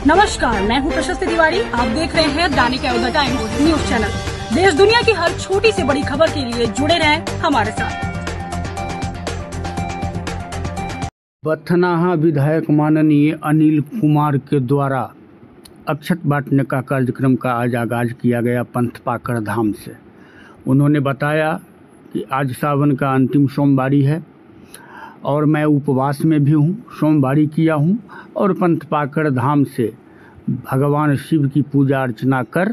नमस्कार, मैं हूं प्रशस्ति तिवारी। आप देख रहे हैं दैनिक अयोध्या टाइम्स न्यूज चैनल। देश दुनिया की हर छोटी से बड़ी खबर के लिए जुड़े रहें हमारे साथ। बथनाहा विधायक माननीय अनिल कुमार के द्वारा अक्षत बांटने का कार्यक्रम का आज आगाज किया गया पंथपाकड़ धाम से। उन्होंने बताया कि आज सावन का अंतिम सोमवारी है और मैं उपवास में भी हूँ, सोमवारी किया हूँ और पंथपाकड़ धाम से भगवान शिव की पूजा अर्चना कर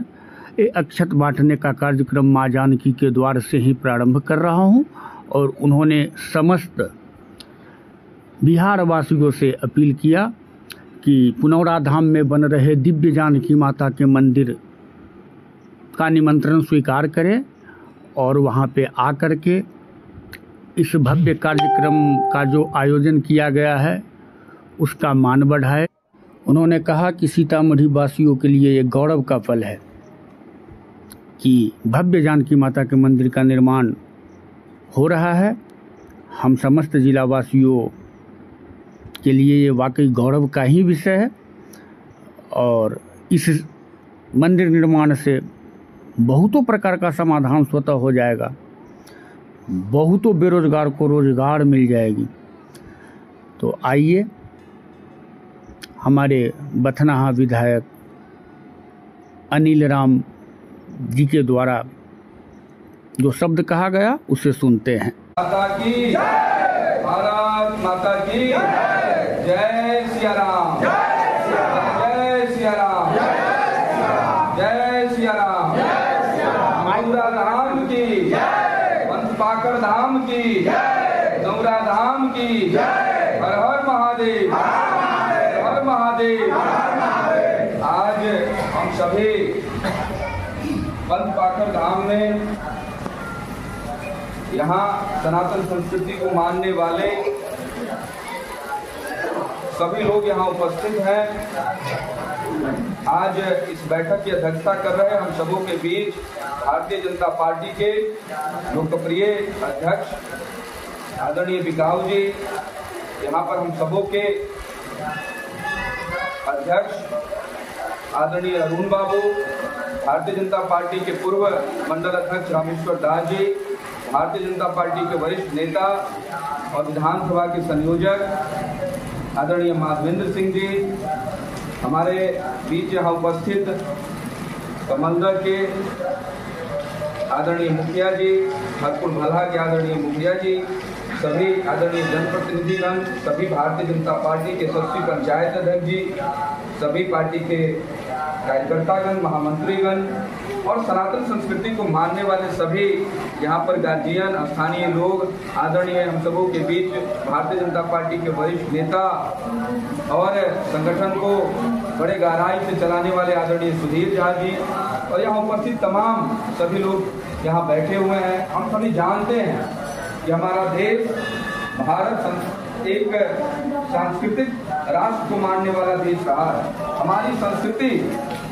ये अक्षत बांटने का कार्यक्रम माँ जानकी के द्वार से ही प्रारंभ कर रहा हूँ। और उन्होंने समस्त बिहार वासियों से अपील किया कि पुनौरा धाम में बन रहे दिव्य जानकी माता के मंदिर का निमंत्रण स्वीकार करें और वहाँ पे आकर के इस भव्य कार्यक्रम का जो आयोजन किया गया है उसका मान बढ़ाए। उन्होंने कहा कि सीतामढ़ी वासियों के लिए ये गौरव का पल है कि भव्य जानकी माता के मंदिर का निर्माण हो रहा है। हम समस्त जिला वासियों के लिए ये वाकई गौरव का ही विषय है और इस मंदिर निर्माण से बहुतों प्रकार का समाधान स्वतः हो जाएगा, बहुतों बेरोजगार को रोजगार मिल जाएगी। तो आइए हमारे बथनाहा विधायक अनिल राम जी के द्वारा जो शब्द कहा गया उसे सुनते हैं। माता की जय, भारत माता की जय, जय सिया राम, जय सिया राम, जय सिया राम, मथुरा धाम की जय, पंथपाकड़ धाम की जय, नौरा धाम की जय, हर हर महादेव, हर हर महादेव। आज हम सभी पंथपाकड़ धाम में यहाँ सनातन संस्कृति को मानने वाले सभी लोग यहाँ उपस्थित हैं। आज इस बैठक की अध्यक्षता कर रहे हम सबों के बीच भारतीय जनता पार्टी के लोकप्रिय अध्यक्ष आदरणीय बिकाऊ जी, यहाँ पर हम सबों के अध्यक्ष आदरणीय अरुण बाबू, भारतीय जनता पार्टी के पूर्व मंडल अध्यक्ष रामेश्वर दास जी, भारतीय जनता पार्टी के वरिष्ठ नेता और विधानसभा के संयोजक आदरणीय माधवेंद्र सिंह जी, हमारे बीच यहाँ उपस्थित कमलदर के आदरणीय मुखिया जी, हरपुर भल्हा के आदरणीय मुखिया जी, सभी आदरणीय जनप्रतिनिधिगण, सभी भारतीय जनता पार्टी के सदस्य पंचायत अध्यक्ष जी, सभी पार्टी के कार्यकर्तागण, महामंत्रीगण और सनातन संस्कृति को मानने वाले सभी यहाँ पर गार्जियन, स्थानीय लोग, आदरणीय हम सबों के बीच भारतीय जनता पार्टी के वरिष्ठ नेता और संगठन को बड़े गहराई से चलाने वाले आदरणीय सुधीर झा जी और यहाँ उपस्थित तमाम सभी लोग यहाँ बैठे हुए हैं। हम सभी जानते हैं कि हमारा देश भारत एक सांस्कृतिक राष्ट्र को मानने वाला देश रहा है। हमारी संस्कृति,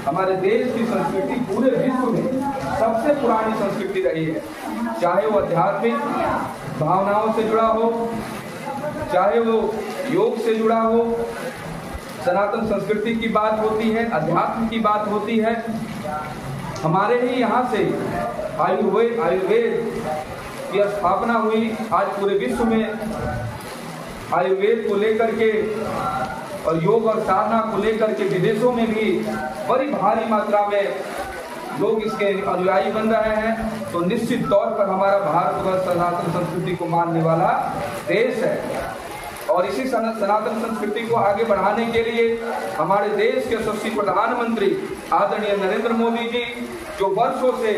हमारे देश की संस्कृति पूरे विश्व में सबसे पुरानी संस्कृति रही है, चाहे वो आध्यात्मिक भावनाओं से जुड़ा हो, चाहे वो योग से जुड़ा हो। सनातन संस्कृति की बात होती है, अध्यात्म की बात होती है। हमारे ही यहाँ से आयुर्वेद की स्थापना हुई। आज पूरे विश्व में आयुर्वेद को लेकर के और योग और साधना को लेकर के विदेशों में भी बड़ी भारी मात्रा में लोग इसके अनुयायी बन रहे हैं। तो निश्चित तौर पर हमारा भारतवर्ष सनातन संस्कृति को मानने वाला देश है और इसी सनातन संस्कृति को आगे बढ़ाने के लिए हमारे देश के यशस्वी प्रधानमंत्री आदरणीय नरेंद्र मोदी जी, जो वर्षों से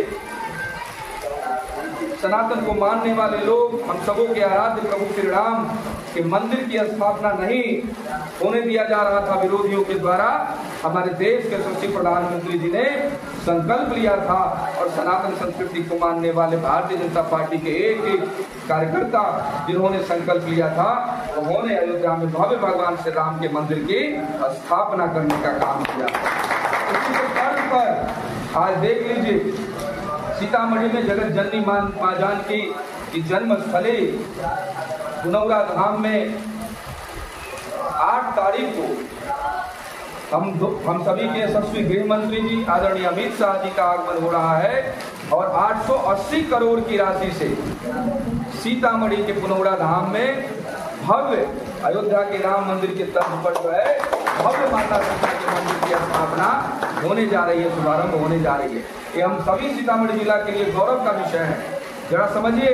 सनातन को मानने वाले लोग, हम सबों के आराध्य प्रभु श्री राम के मंदिर की स्थापना नहीं होने दिया जा रहा था विरोधियों के द्वारा, हमारे देश के यशस्वी प्रधानमंत्री जी ने संकल्प लिया था और सनातन संस्कृति को मानने वाले भारतीय जनता पार्टी के एक एक कार्यकर्ता जिन्होंने संकल्प लिया था, उन्होंने अयोध्या में भव्य भगवान श्री राम के मंदिर की स्थापना करने का काम किया। इसी के तर्ज पर आज देख लीजिए, सीतामढ़ी में जगत जननी मां जानकी की जन्म स्थली पुनौरा धाम में 8 तारीख को हम सभी के यशस्वी गृह मंत्री जी आदरणीय अमित शाह जी का आगमन हो रहा है और 880 करोड़ की राशि से सीतामढ़ी के पुनौरा धाम में भव्य अयोध्या के राम मंदिर के तर्ज पर जो है भव्य माता सीता के मंदिर की स्थापना होने जा रही है, शुभारंभ होने जा रही है। ये हम सभी सीतामढ़ी जिला के लिए गौरव का विषय है। जरा समझिए,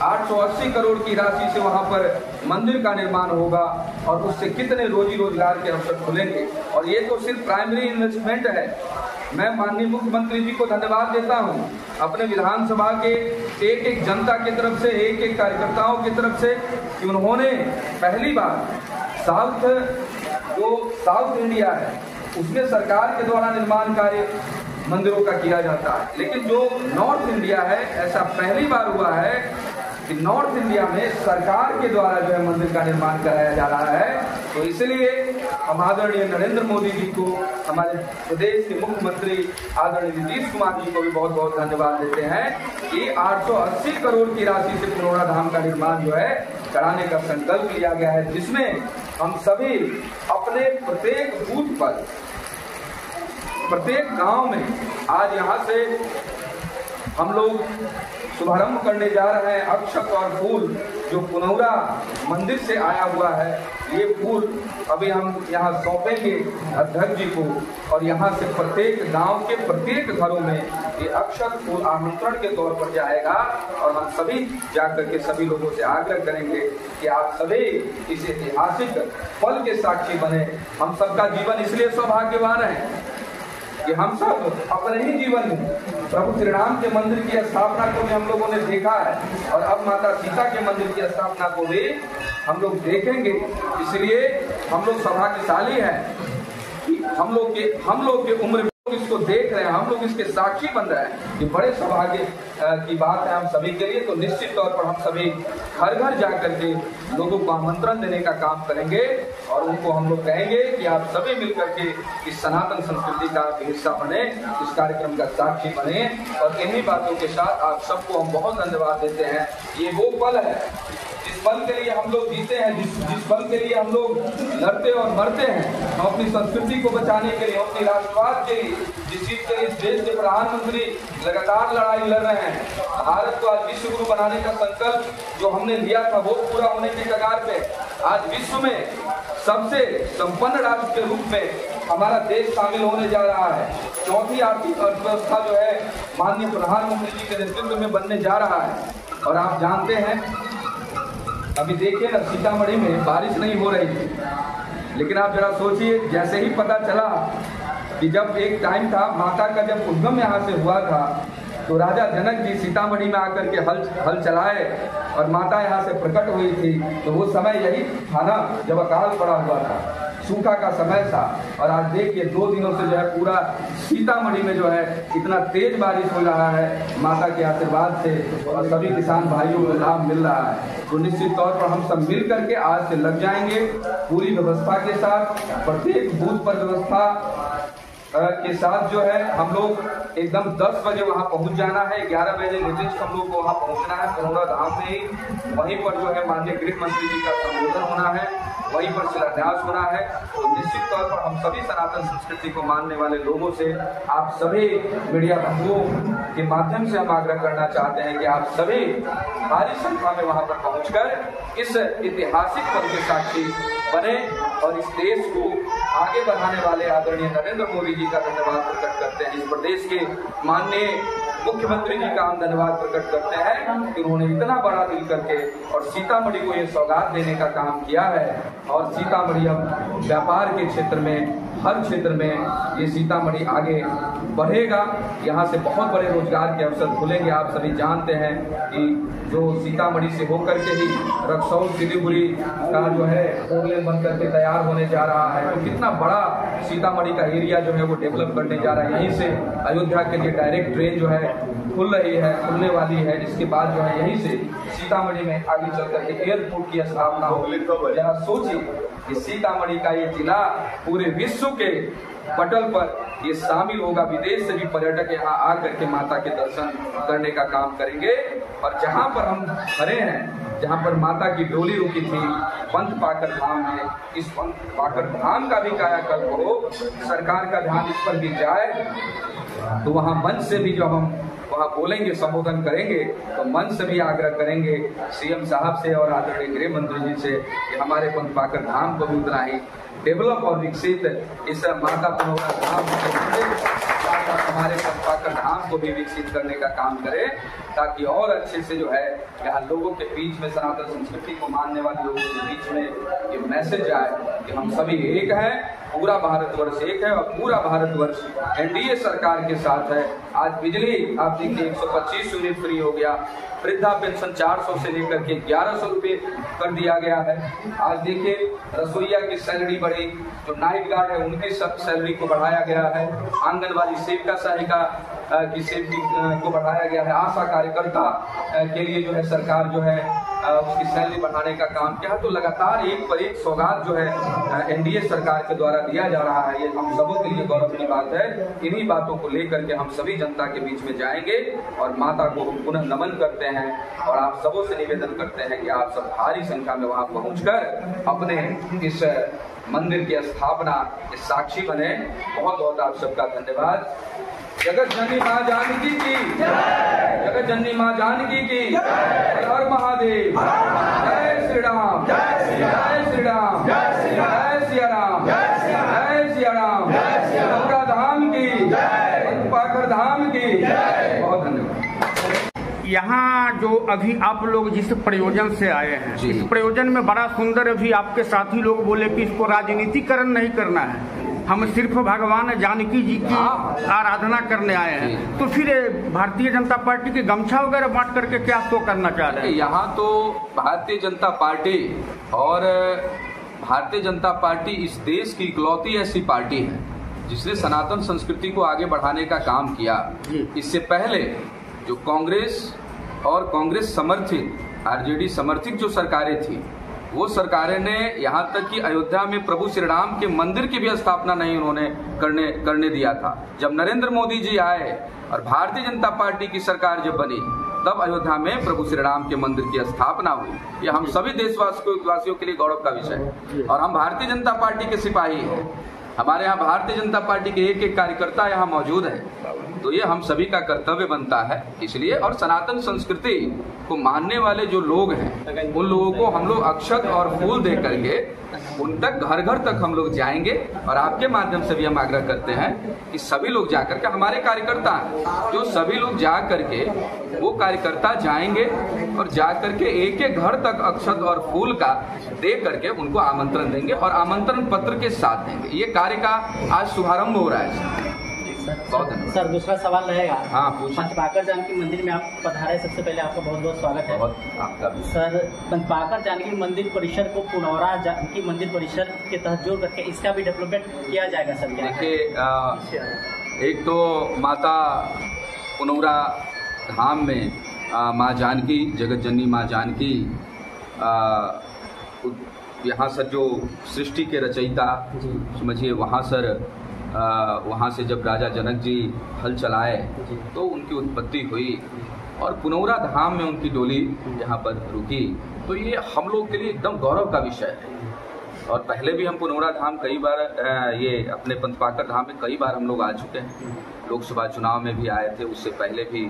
880 करोड़ की राशि से वहां पर मंदिर का निर्माण होगा और उससे कितने रोजी रोजगार के अवसर खुलेंगे। और ये तो सिर्फ प्राइमरी इन्वेस्टमेंट है। मैं माननीय मुख्यमंत्री जी को धन्यवाद देता हूं अपने विधानसभा के एक एक जनता की तरफ से, एक एक कार्यकर्ताओं की तरफ से, कि उन्होंने पहली बार साउथ इंडिया है उसमें सरकार के द्वारा निर्माण कार्य मंदिरों का किया जाता है, लेकिन जो नॉर्थ इंडिया है ऐसा पहली बार हुआ है कि नॉर्थ इंडिया में सरकार के द्वारा जो है मंदिर का निर्माण कराया जा रहा है। तो इसलिए हम आदरणीय नरेंद्र मोदी जी को, हमारे प्रदेश के मुख्यमंत्री आदरणीय नीतीश कुमार जी को भी बहुत बहुत धन्यवाद देते हैं कि 880 करोड़ की राशि से पुनौरा धाम का निर्माण जो है कराने का संकल्प लिया गया है, जिसमें हम सभी अपने प्रत्येक बूथ पर, प्रत्येक गांव में आज यहाँ से हम लोग शुभारंभ करने जा रहे हैं। अक्षत और फूल जो पुनौरा मंदिर से आया हुआ है, ये फूल अभी हम यहाँ सौंपेंगे अध्यक्ष जी को, और यहाँ से प्रत्येक गांव के प्रत्येक घरों में ये अक्षत फूल आमंत्रण के तौर पर जाएगा। और हम सभी जाकर के सभी लोगों से आग्रह करेंगे कि आप सभी इस ऐतिहासिक पल के साक्षी बने। हम सबका जीवन इसलिए सौभाग्यवान है कि हम सब अपने ही जीवन में प्रभु श्री राम के मंदिर की स्थापना को भी हम लोगों ने देखा है, और अब माता सीता के मंदिर की स्थापना को भी हम लोग देखेंगे। इसलिए हम लोग सौभाग्यशाली हैं कि हम लोग के उम्र में इसको देख रहे हैं, हम लोग इसके साक्षी बन रहे हैं। ये बड़े सौभाग्य की बात है हम सभी के लिए। तो निश्चित तौर पर हम सभी घर घर जाकर के लोगों को आमंत्रण देने का काम करेंगे और उनको हम लोग कहेंगे कि आप सभी मिलकर के इस सनातन संस्कृति का हिस्सा बने, इस कार्यक्रम का साक्षी बने। और इन्हीं बातों के साथ आप सबको हम बहुत धन्यवाद देते हैं। ये वो पल है जिस पल के लिए हम लोग जीते हैं, जिस पल के लिए हम लोग लड़ते और मरते हैं। हम अपनी संस्कृति को बचाने के लिए, अपनी राष्ट्रवाद के लिए, जिस चीज के लिए देश के प्रधानमंत्री लगातार लड़ाई लड़ रहे हैं। भारत को आज विश्व गुरु बनाने का संकल्प जो हमने लिया था वो पूरा होने के कगार पे आज विश्व में सबसे संपन्न राष्ट्र के रूप में हमारा देश शामिल होने जा रहा है। चौथी आर्थिक अर्थव्यवस्था जो है माननीय प्रधानमंत्री जी के नेतृत्व में बनने जा रहा है। और आप जानते हैं, अभी देखिए ना, सीतामढ़ी में बारिश नहीं हो रही थी, लेकिन आप जरा सोचिए, जैसे ही पता चला कि जब एक टाइम था माता का जब उद्गम यहाँ से हुआ था, तो राजा जनक जी सीतामढ़ी में आकर के हल चलाए और माता यहाँ से प्रकट हुई थी। तो वो समय यही था ना जब अकाल पड़ा हुआ था, सूखा का समय था। और आज देखिए 2 दिनों से जो है पूरा सीतामढ़ी में जो है इतना तेज बारिश हो रहा है माता के आशीर्वाद से, और सभी किसान भाइयों को लाभ मिल रहा है। तो निश्चित तौर पर हम सब मिल करके आज से लग जाएंगे पूरी व्यवस्था के साथ, प्रत्येक बूथ पर व्यवस्था के साथ जो है हम लोग एकदम 10 बजे वहां पहुंच जाना है। 11 बजे लेटेस्ट हम लोग को वहां पहुंचना है पुनौरा धाम में ही। वहीं पर जो है माननीय गृह मंत्री जी का संबोधन होना है, वहीं पर शिलान्यास होना है। तो निश्चित तौर पर हम सभी सनातन संस्कृति को मानने वाले लोगों से, आप सभी मीडिया बंधुओं के माध्यम से हम आग्रह करना चाहते हैं कि आप सभी भारी संख्या में वहां पर पहुंचकर इस ऐतिहासिक पल के साक्षी बने और इस देश को आगे बढ़ाने वाले आदरणीय नरेंद्र मोदी जी का धन्यवाद प्रकट करते हैं। इस प्रदेश के माननीय मुख्यमंत्री जी का हम धन्यवाद प्रकट करते हैं कि उन्होंने इतना बड़ा दिल करके और सीतामढ़ी को ये सौगात देने का काम किया है। और सीतामढ़ी अब व्यापार के क्षेत्र में, हर क्षेत्र में ये सीतामढ़ी आगे बढ़ेगा। यहाँ से बहुत बड़े रोजगार के अवसर खुलेंगे। आप सभी जानते हैं कि जो सीतामढ़ी से होकर के ही रक्सौल सिलीगुड़ी का जो है 4 लेन बन करके तैयार होने जा रहा है, तो कितना बड़ा सीतामढ़ी का एरिया जो है वो डेवलप करने जा रहा है। यहीं से अयोध्या के लिए डायरेक्ट ट्रेन जो है खुलने वाली है, जिसके बाद जो है यहीं से सीतामढ़ी में आगे चल करके एयरपोर्ट की स्थापना होगी। जरा सोचिए कि सीतामढ़ी का ये जिला पूरे विश्व के पटल पर ये शामिल होगा। विदेश से भी पर्यटक यहाँ आकर के माता के दर्शन करने का काम करेंगे। और जहाँ पर हम खड़े हैं, जहाँ पर माता की डोली रुकी थी पंथ पाकर धाम में, इस पंथ पाकर धाम का भी कायाकल्प हो, सरकार का ध्यान इस पर भी जाए। तो वहाँ मंच से भी जब हम वहाँ बोलेंगे, संबोधन करेंगे, तो मन से भी आग्रह करेंगे सीएम साहब से और आदरणीय गृह मंत्री जी से कि हमारे पंथ पाकर धाम को भी उतना ही डेवलप और विकसित इस माता पुनौरा धाम हमारे पंथ पाकर धाम को भी विकसित करने का काम करें, ताकि और अच्छे से जो है यहाँ लोगों के बीच में, सनातन संस्कृति को मानने वाले लोगों के बीच में ये मैसेज आए कि हम सभी एक हैं, पूरा भारतवर्ष एक है और पूरा भारतवर्ष एनडीए सरकार के साथ है। आज बिजली आप देखिए 125 यूनिट फ्री हो गया, वृद्धा पेंशन 400 से लेकर के 1100 रुपये कर दिया गया है। आज देखिए रसोईया की सैलरी बढ़ी, जो नाइट गार्ड है उनकी सब सैलरी को बढ़ाया गया है, आंगनबाड़ी सेविका सहायिका की सैलरी को बढ़ाया गया है, आशा कार्यकर्ता के लिए जो है सरकार जो है उसकी सैलरी बढ़ाने का काम किया। तो लगातार एक पर एक सौगात जो है एनडीए सरकार के द्वारा दिया जा रहा है, ये हम सबों के लिए गौरव की बात है। इन्हीं बातों को लेकर के हम सभी जनता के बीच में जाएंगे और माता को पुनः नमन करते हैं और आप सबों से निवेदन करते हैं कि आप सब भारी संख्या में वहां पहुंचकर अपने इस मंदिर की स्थापना के साक्षी बने। बहुत बहुत आप सबका धन्यवाद। जगत जननी माँ जानकी की, जगत जननी माँ जानकी की, हर हर महादेव, जय श्री राम, जय श्री राम, जय सिया राम, जय सिया राम, पुनौरा धाम की, पंथ पाकर धाम की। बहुत धन्यवाद। यहाँ जो अभी आप लोग जिस प्रयोजन से आए हैं, इस प्रयोजन में बड़ा सुंदर, अभी आपके साथी लोग बोले कि इसको राजनीतिकरण नहीं करना है, हम सिर्फ भगवान जानकी जी की आराधना करने आए हैं। तो फिर भारतीय जनता पार्टी की गमछा वगैरह बांट करके क्या तो करना चाह रहे हैं? यहाँ तो भारतीय जनता पार्टी और भारतीय जनता पार्टी इस देश की इकलौती ऐसी पार्टी है जिसने सनातन संस्कृति को आगे बढ़ाने का काम किया। इससे पहले जो कांग्रेस और कांग्रेस समर्थित आरजेडी समर्थित जो सरकारें थी, वो सरकारें ने यहाँ तक कि अयोध्या में प्रभु श्री राम के मंदिर की भी स्थापना नहीं उन्होंने करने दिया था। जब नरेंद्र मोदी जी आए और भारतीय जनता पार्टी की सरकार जब बनी, तब अयोध्या में प्रभु श्री राम के मंदिर की स्थापना हुई। ये हम सभी देशवासियों के लिए गौरव का विषय है और हम भारतीय जनता पार्टी के सिपाही हैं। हमारे यहाँ भारतीय जनता पार्टी के एक एक कार्यकर्ता यहाँ मौजूद है, तो ये हम सभी का कर्तव्य बनता है। इसलिए और सनातन संस्कृति को मानने वाले जो लोग हैं, उन लोगों को हम लोग अक्षत और फूल दे करके उन तक घर घर तक हम लोग जाएंगे। और आपके माध्यम से भी हम आग्रह करते हैं कि सभी लोग जाकर के, हमारे कार्यकर्ता जो सभी लोग जा करके, वो कार्यकर्ता जाएंगे और जा करके एक एक घर तक अक्षत और फूल का दे करके उनको आमंत्रण देंगे और आमंत्रण पत्र के साथ देंगे। ये कार्य का आज शुभारंभ हो रहा है। बहुत धन्यवाद सर। दूसरा सवाल रहेगा, हाँ पूछिए। पंथ पाकर जानकी मंदिर में आप पधारे, सबसे पहले आपका बहुत बहुत स्वागत है। बहुत आपका भी। सर, पंथ पाकर जानकी मंदिर परिसर को पुनौरा जानकी मंदिर परिसर के तहत जोड़ करके इसका भी डेवलपमेंट किया जाएगा सर? देखिए, एक तो माता पुनौरा धाम में माँ जानकी, जगत जननी माँ जानकी, यहाँ सर जो सृष्टि के रचयिता समझिए, वहाँ से जब राजा जनक जी हल चलाए तो उनकी उत्पत्ति हुई और पुनौरा धाम में उनकी डोली यहाँ पर रुकी। तो ये हम लोग के लिए एकदम गौरव का विषय है। और पहले भी हम पुनौरा धाम कई बार, ये अपने पंथ पाकर धाम में कई बार हम लोग आ चुके हैं। लोकसभा चुनाव में भी आए थे, उससे पहले भी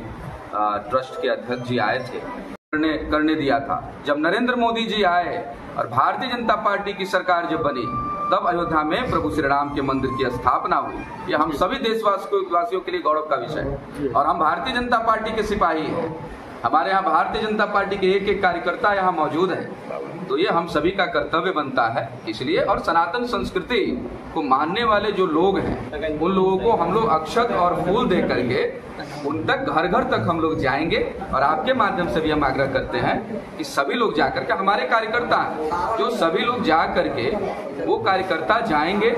ट्रस्ट के अध्यक्ष जी आए थे, करने दिया था। जब नरेंद्र मोदी जी आए और भारतीय जनता पार्टी की सरकार जब बनी, तब अयोध्या में प्रभु श्री राम के मंदिर की स्थापना हुई। ये हम सभी देशवासियों के लिए गौरव का विषय है और हम भारतीय जनता पार्टी के सिपाही हैं। हमारे यहाँ भारतीय जनता पार्टी के एक एक कार्यकर्ता यहाँ मौजूद है, तो ये हम सभी का कर्तव्य बनता है। इसलिए और सनातन संस्कृति को मानने वाले जो लोग हैं, उन लोगों को हम लोग अक्षत और फूल दे करके उन तक घर घर तक हम लोग जाएंगे। और आपके माध्यम से भी हम आग्रह करते हैं कि सभी लोग जाकर के, हमारे कार्यकर्ता जो सभी लोग जा करके, वो कार्यकर्ता जाएंगे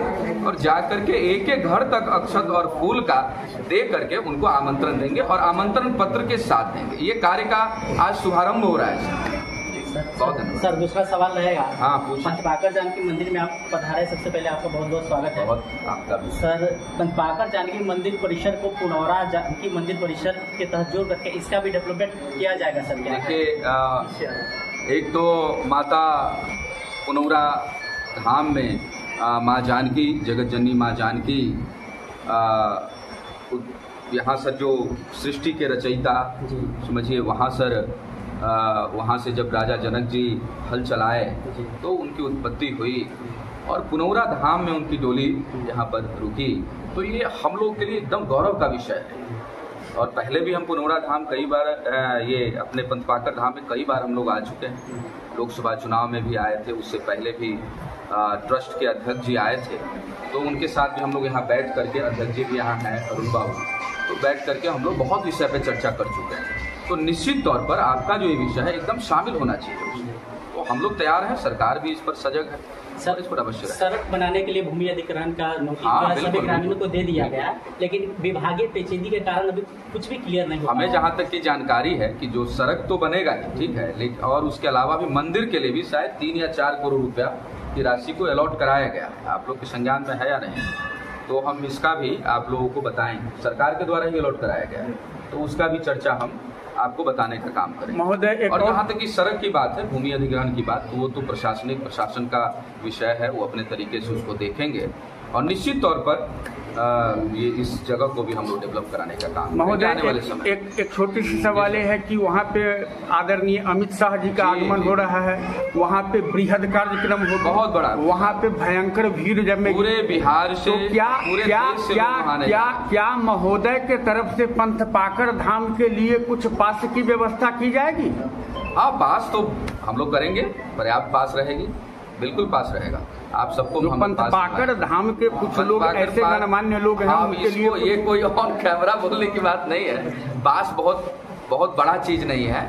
और जा करके एक एक घर तक अक्षत और फूल का दे करके उनको आमंत्रण देंगे और आमंत्रण पत्र के साथ देंगे। ये कार्य का आज शुभारंभ हो रहा है। बहुत धन्यवाद सर। दूसरा सवाल रहेगा, हाँ पूछ। पंथपाकर जानकी मंदिर में आप पधारे, सबसे पहले आपका बहुत बहुत स्वागत है। बहुत आपका भी। सर, पंथपाकर जानकी मंदिर परिसर को पुनौरा जानकी मंदिर परिसर के तहत जोड़ करके इसका भी डेवलपमेंट किया जाएगा सर? देखिए, एक तो माता पुनौरा धाम में माँ जानकी, जगत जननी माँ जानकी, यहाँ सर जो सृष्टि के रचयिता समझिए, वहाँ सर वहाँ से जब राजा जनक जी हल चलाए तो उनकी उत्पत्ति हुई और पुनौरा धाम में उनकी डोली यहाँ पर रुकी। तो ये हम लोग के लिए एकदम गौरव का विषय है। और पहले भी हम पुनौरा धाम कई बार, ये अपने पंथपाकर धाम में कई बार हम लोग आ चुके हैं। लोकसभा चुनाव में भी आए थे, उससे पहले भी ट्रस्ट के अध्यक्ष जी आए थे, तो उनके साथ भी हम लोग यहाँ बैठ करके, अध्यक्ष जी भी यहाँ हैं अरुण बाबू, तो बैठ करके हम लोग बहुत विषय पे चर्चा कर चुके हैं। तो निश्चित तौर पर आपका जो ये विषय है एकदम शामिल होना चाहिए, तो हम लोग तैयार हैं, सरकार भी इस पर सजग है सर। इस पर अवश्य सड़क बनाने के लिए भूमि अधिग्रहण का नोटिस सभी ग्रामीणों को दे दिया गया, लेकिन विभागीय पेचीदगी के कारण अभी कुछ भी क्लियर नहीं हुआ। हमें जहाँ तक की जानकारी है कि जो सड़क तो बनेगा ही, ठीक है, लेकिन और उसके अलावा भी मंदिर के लिए भी शायद 3 या 4 करोड़ रुपया की राशि को अलॉट कराया गया है। आप लोग के संज्ञान में है या नहीं, तो हम इसका भी आप लोगों को बताएंगे। सरकार के द्वारा ही अलॉट कराया गया है, तो उसका भी चर्चा हम आपको बताने का काम करेंगे महोदय। और जहाँ तक कि सड़क की बात है, भूमि अधिग्रहण की बात, तो वो तो प्रशासन का विषय है, वो अपने तरीके से उसको देखेंगे और निश्चित तौर पर ये इस जगह को भी हम लोग डेवलप कराने का काम महोदय। आने वाले समय एक छोटी सी सवाल है कि वहाँ पे आदरणीय अमित शाह जी का आगमन हो रहा है, वहाँ पे बृहद कार्यक्रम होगा, बहुत बड़ा, वहाँ पे भयंकर भीड़ जमेगी पूरे बिहार से, तो क्या महोदय के तरफ से पंथपाकर धाम के लिए कुछ पास की व्यवस्था की जाएगी? हाँ, पास तो हम लोग करेंगे, पर्याप्त पास रहेगी, बिल्कुल पास रहेगा। आप सबको जो पंथपाकर धाम के कुछ लोग ऐसे गणमान्य लोग हैं, उनके लिए ये कोई ऑन कैमरा बोलने की बात नहीं है। पास बहुत बड़ा चीज नहीं है।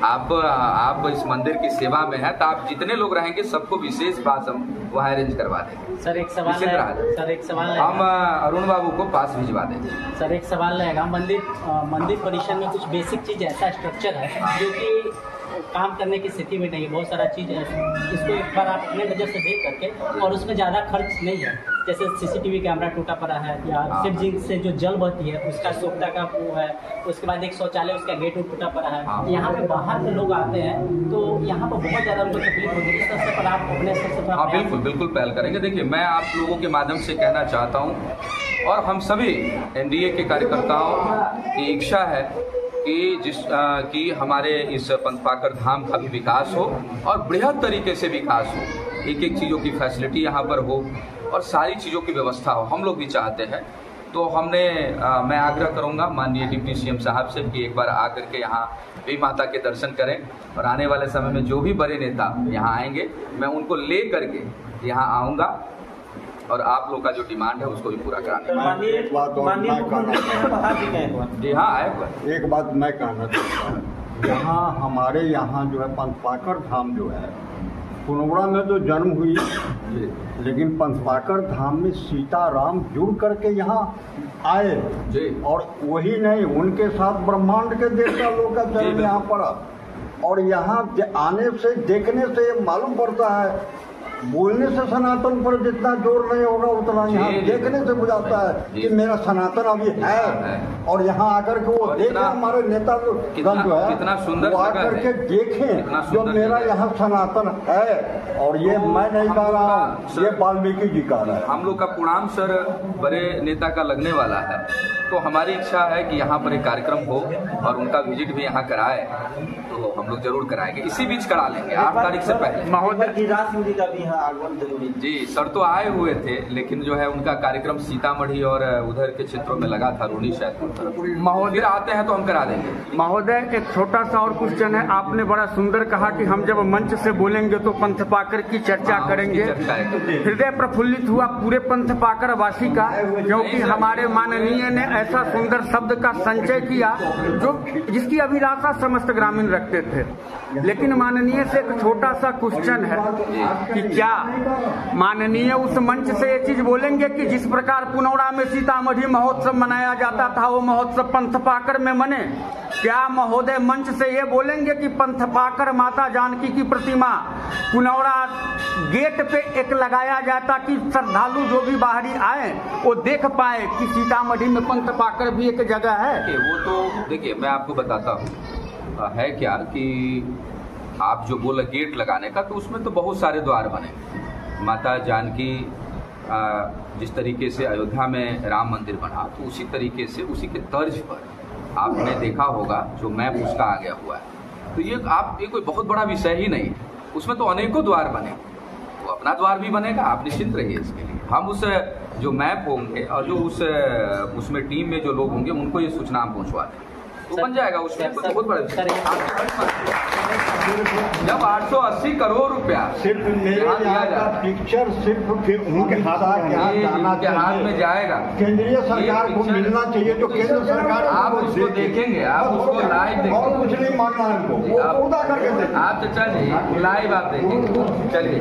आप इस मंदिर की सेवा में है, तो आप जितने लोग रहेंगे सबको विशेष पास हम वहाँ अरेंज करवा देंगे। सर एक सवाल है, हम अरुण बाबू को पास भिजवा देंगे। सर एक सवाल रहेगा, मंदिर परिसर में कुछ बेसिक चीज ऐसा स्ट्रक्चर है जो कि काम करने की स्थिति में नहीं है, बहुत सारा चीज है, इसको एक बार आप अपने नजर से देख करके, और उसमें ज़्यादा खर्च नहीं है, जैसे सीसीटीवी कैमरा टूटा पड़ा है या शिव जी से जो जल बहती है उसका सोखता का वो है, उसके बाद एक शौचालय उसका गेट टूटा पड़ा है। यहाँ पे बाहर के लोग आते हैं तो यहाँ पर बहुत ज़्यादा उनको तकलीफ होती है, इस तरह पर आप अपने स्तर से? हाँ बिल्कुल पहल करेंगे। देखिए, मैं आप लोगों के माध्यम से कहना चाहता हूँ और हम सभी एनडीए के कार्यकर्ताओं की इच्छा है कि हमारे इस पंथपाकर धाम का भी विकास हो और बृहद तरीके से विकास हो, एक चीज़ों की फैसिलिटी यहाँ पर हो और सारी चीज़ों की व्यवस्था हो, हम लोग भी चाहते हैं। तो मैं आग्रह करूँगा माननीय डिप्टी सीएम साहब से कि एक बार आकर के यहाँ भी माता के दर्शन करें और आने वाले समय में जो भी बड़े नेता यहाँ आएंगे, मैं उनको ले करके यहाँ आऊँगा और आप लोग का जो डिमांड है उसको भी पूरा कराने। जी हाँ, आए। एक बात मैं कहना चाहता हूँ, यहाँ हमारे यहाँ जो है पंथपाकर धाम जो है, पुनौरा में तो जन्म हुई, लेकिन पंथपाकर धाम में सीताराम जुड़ करके यहाँ आए जी। और वही नहीं, उनके साथ ब्रह्मांड के देवता लोग का जन्म यहाँ पड़ा। और यहाँ आने से, देखने से ये मालूम पड़ता है, बोलने से सनातन पर जितना जोर नहीं होगा उतना यहाँ देखने से बुझाता है कि मेरा सनातन अभी है। और यहाँ आकर के वो देखें, हमारे नेता जो है कितना सुंदर वो आकर के देखें जो मेरा यहाँ सनातन है। और ये मैं नहीं कह रहा हूँ, ये वाल्मीकि जी कह रहे हैं। हम लोग का प्रणाम सर बड़े नेता का लगने वाला है, तो हमारी इच्छा है कि यहाँ पर एक कार्यक्रम हो और उनका विजिट भी यहाँ कराए, तो हम लोग जरूर कराएंगे, इसी बीच करा लेंगे 8 तारीख से पहले। महोदय गिरिराज सिंह जी का भी आगमन जरूरी जी सर, तो आए हुए थे, लेकिन जो है उनका कार्यक्रम सीतामढ़ी और उधर के क्षेत्रों में लगा था, रोनी शायद। महोदय आते हैं तो हम करा देंगे। महोदय एक छोटा सा और क्वेश्चन है, आपने बड़ा सुंदर कहा कि हम जब मंच से बोलेंगे तो पंथपाकर की चर्चा करेंगे। हृदय प्रफुल्लित हुआ पूरे पंथपाकर वासी का, क्योंकि हमारे माननीय ने ऐसा सुंदर शब्द का संचय किया जिसकी अभिलाषा समस्त ग्रामीण रखते थे। लेकिन माननीय से एक छोटा सा क्वेश्चन है कि क्या माननीय उस मंच से ये चीज बोलेंगे कि जिस प्रकार पुनौरा में सीतामढ़ी महोत्सव मनाया जाता था वो महोत्सव पंथपाकर में मने? क्या महोदय मंच से ये बोलेंगे कि पंथपाकर माता जानकी की प्रतिमा पुनौरा गेट पे एक लगाया जाता कि श्रद्धालु जो भी बाहरी आए वो देख पाए कि सीतामढ़ी में पंथपाकर भी एक जगह है? वो तो देखिए मैं आपको बताता हूँ है क्या कि आप जो बोले गेट लगाने का, तो उसमें तो बहुत सारे द्वार बने। माता जानकी जिस तरीके से अयोध्या में राम मंदिर बना, तो उसी तरीके से उसी के तर्ज पर आपने देखा होगा जो मैप उसका आ गया हुआ है। तो ये कोई बहुत बड़ा विषय ही नहीं है, उसमें तो अनेकों द्वार बने, तो अपना द्वार भी बनेगा, आप निश्चिंत रहिए इसके लिए। हम उस जो मैप होंगे और जो उसमें टीम में जो लोग होंगे उनको ये सूचना हम पहुँचवा दें, तो बन जाएगा। उसमें कोई बहुत बड़ा जब 880 करोड़ रुपया सिर्फ पिक्चर सिर्फ फिर उनके हाथ में जाएगा, केंद्रीय सरकार को मिलना चाहिए। जो केंद्र सरकार आप उसको देखेंगे, आप उसको लाइव देखेंगे, और कुछ नहीं मानना है हमको, आप तो चलिए लाइव आप देखेंगे। चलिए